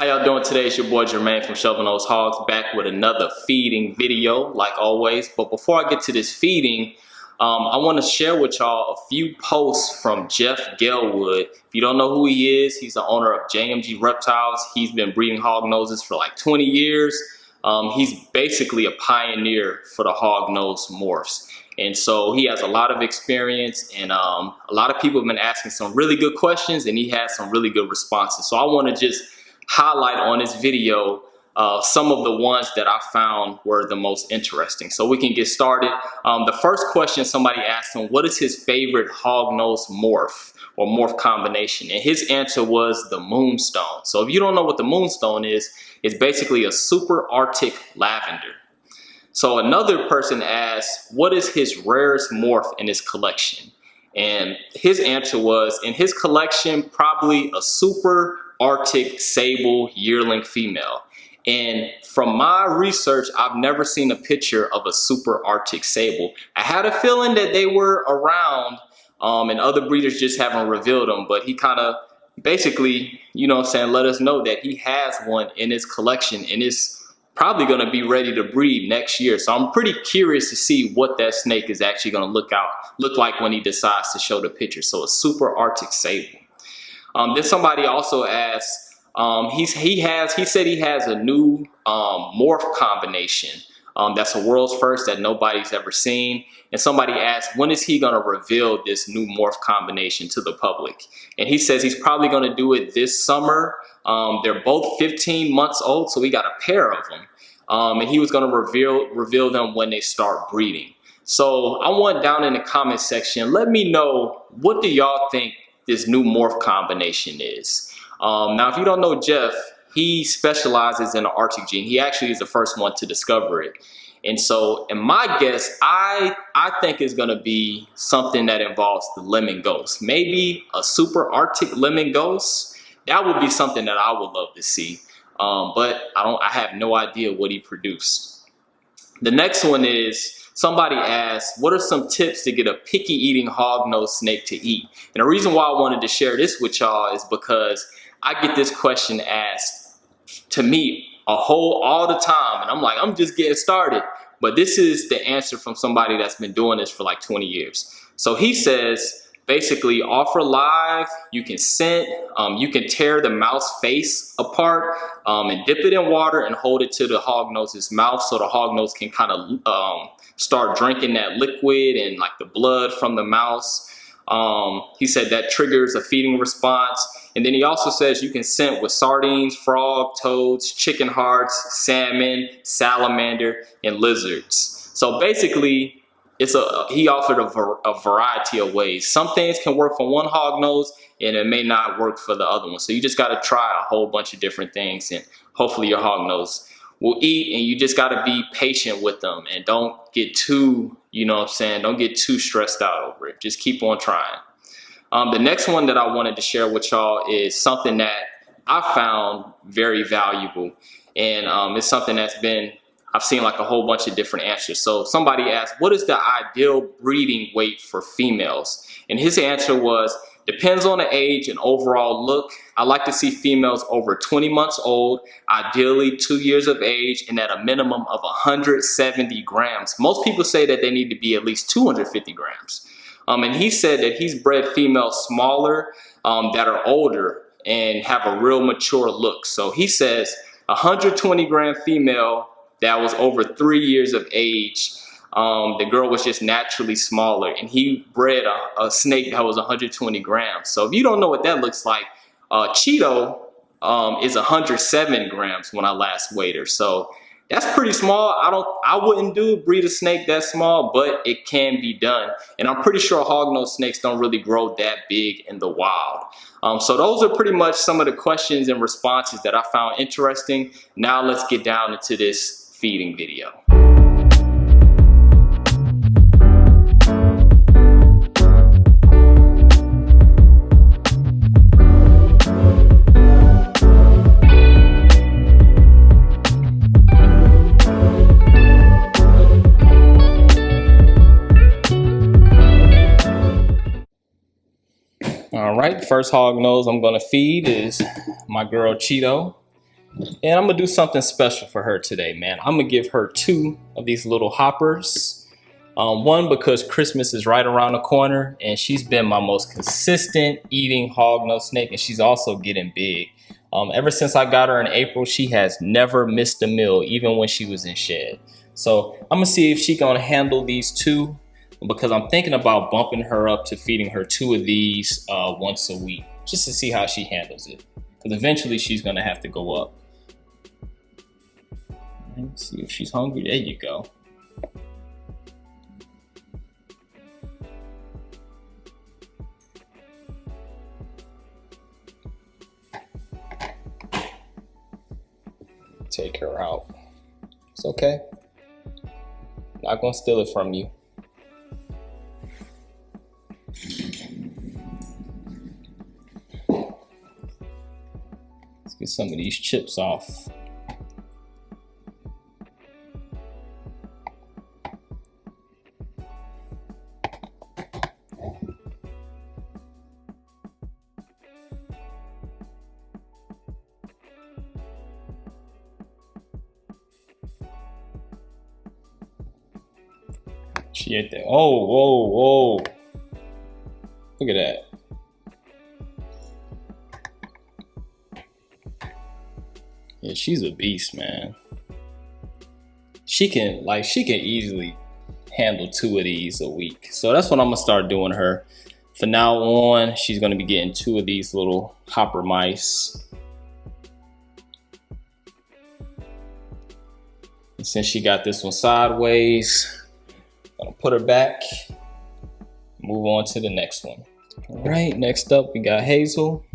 How y'all doing today? It's your boy Jermaine from Hognose Hogs, back with another feeding video like always. But before I get to this feeding, I want to share with y'all a few posts from Jeff Gelwood. If you don't know who he is, he's the owner of JMG Reptiles. He's been breeding hognoses for like 20 years. He's basically a pioneer for the hognose morphs. And so he has a lot of experience, and a lot of people have been asking some really good questions, and he has some really good responses. So I want to just highlight on this video some of the ones that I found were the most interesting. So we can get started. The first question somebody asked him, what is his favorite hognose morph or morph combination? And his answer was the moonstone. So if you don't know what the moonstone is, it's basically a super arctic lavender. So another person asked, what is his rarest morph in his collection? And his answer was, in his collection, probably a super arctic sable yearling female. And from my research, I've never seen a picture of a super arctic sable. I had a feeling that they were around, and other breeders just haven't revealed them, but he kind of basically, you know what I'm saying, let us know that he has one in his collection and is probably going to be ready to breed next year. So I'm pretty curious to see what that snake is actually going to look like when he decides to show the picture. So a super arctic sable. Then somebody also asked, he said he has a new morph combination that's a world's first that nobody's ever seen. And somebody asked, when is he going to reveal this new morph combination to the public? And he says he's probably going to do it this summer. They're both 15 months old, so we got a pair of them. And he was going to reveal them when they start breeding. So I want down in the comment section, let me know, what do y'all think this new morph combination is? Now, if you don't know Jeff, he specializes in the Arctic gene. He actually is the first one to discover it. And so, in my guess, I think it's gonna be something that involves the lemon ghost. Maybe a super Arctic lemon ghost. That would be something that I would love to see. But I have no idea what he produced. The next one is, somebody asked, what are some tips to get a picky eating hognose snake to eat? And the reason why I wanted to share this with y'all is because I get this question asked to me all the time. And I'm like, I'm just getting started. But this is the answer from somebody that's been doing this for like 20 years. So he says, basically, offer live, you can scent, you can tear the mouse face apart and dip it in water and hold it to the hognose's mouth so the hognose can kind of start drinking that liquid and like the blood from the mouse. He said that triggers a feeding response. And then he also says you can scent with sardines, frog, toads, chicken hearts, salmon, salamander, and lizards. So basically, he offered a variety of ways. Some things can work for one hognose and it may not work for the other one. So you just got to try a whole bunch of different things and hopefully your hognose will eat, and you just got to be patient with them and don't get too, you know what I'm saying, don't get too stressed out over it. Just keep on trying. The next one that I wanted to share with y'all is something that I found very valuable, and it's something I've seen like a whole bunch of different answers. So somebody asked, what is the ideal breeding weight for females? And his answer was, depends on the age and overall look. I like to see females over 20 months old, ideally 2 years of age, and at a minimum of 170 grams. Most people say that they need to be at least 250 grams. And he said that he's bred females smaller that are older and have a real mature look. So he says 120 gram female that was over 3 years of age. The girl was just naturally smaller, and he bred a snake that was 120 grams. So if you don't know what that looks like, Cheeto is 107 grams when I last weighed her. So that's pretty small. I wouldn't breed a snake that small, but it can be done. And I'm pretty sure hognose snakes don't really grow that big in the wild. So those are pretty much some of the questions and responses that I found interesting. Now let's get down into this feeding video. All right, first hognose I'm gonna feed is my girl Cheeto. And I'm gonna do something special for her today, man. I'm gonna give her 2 of these little hoppers. One, because Christmas is right around the corner and she's been my most consistent eating hognose snake, and she's also getting big. Ever since I got her in April, she has never missed a meal, even when she was in shed. So I'm gonna see if she gonna handle these 2, because I'm thinking about bumping her up to feeding her 2 of these once a week, just to see how she handles it. Because eventually she's gonna have to go up. Let's see if she's hungry. There you go. Take her out. It's okay. Not gonna steal it from you. Let's get some of these chips off. She ate that. Oh, whoa, whoa. Look at that. Yeah, she's a beast, man. She can easily handle 2 of these a week. So that's what I'm gonna start doing her. From now on, she's gonna be getting 2 of these little hopper mice. And since she got this one sideways, I'm gonna put her back, move on to the next one. All right, next up we got Hazel.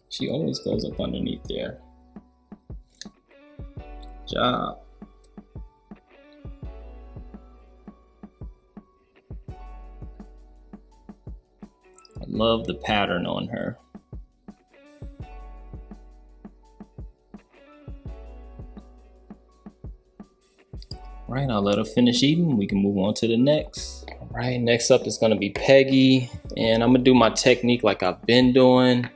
She always goes up underneath there. Good job. I love the pattern on her. All right, I'll let her finish eating. We can move on to the next. All right, next up is gonna be Peggy. And I'm gonna do my technique like I've been doing,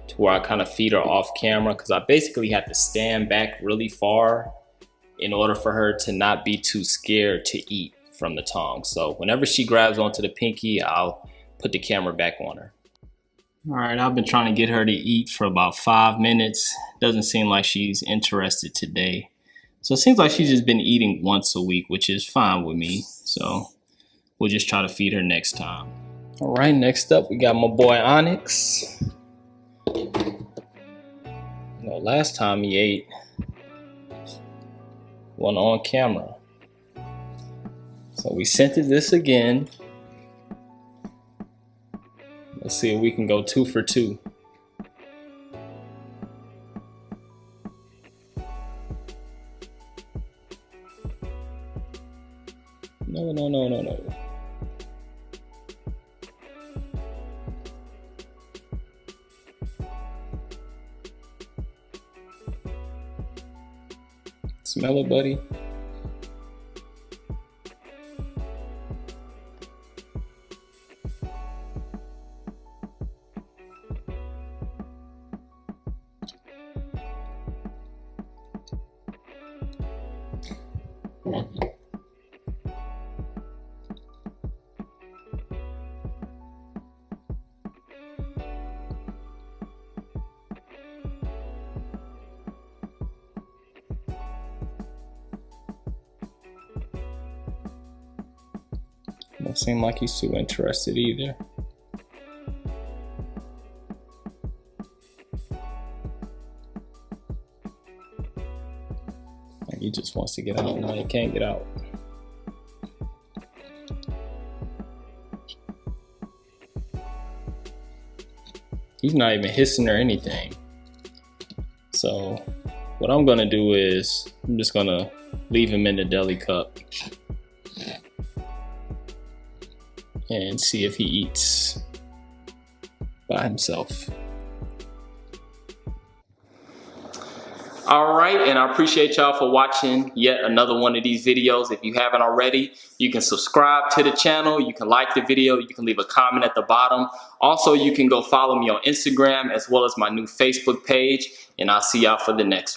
to where I kind of feed her off camera, because I basically have to stand back really far in order for her to not be too scared to eat from the tongue. So whenever she grabs onto the pinky, I'll put the camera back on her. All right, I've been trying to get her to eat for about 5 minutes. Doesn't seem like she's interested today. So it seems like she's just been eating once a week, which is fine with me. So we'll just try to feed her next time. All right, next up, we got my boy Onyx. You know, last time he ate one on camera. So we scented this again. Let's see if we can go 2 for 2. No, no, no, no, no. Smell it, buddy. Don't seem like he's too interested either. Like he just wants to get out. No, he can't get out. He's not even hissing or anything. So what I'm gonna do is I'm just gonna leave him in the deli cup and see if he eats by himself. All right, and I appreciate y'all for watching yet another one of these videos. If you haven't already, you can subscribe to the channel, you can like the video, you can leave a comment at the bottom. Also, you can go follow me on Instagram as well as my new Facebook page, and I'll see y'all for the next one.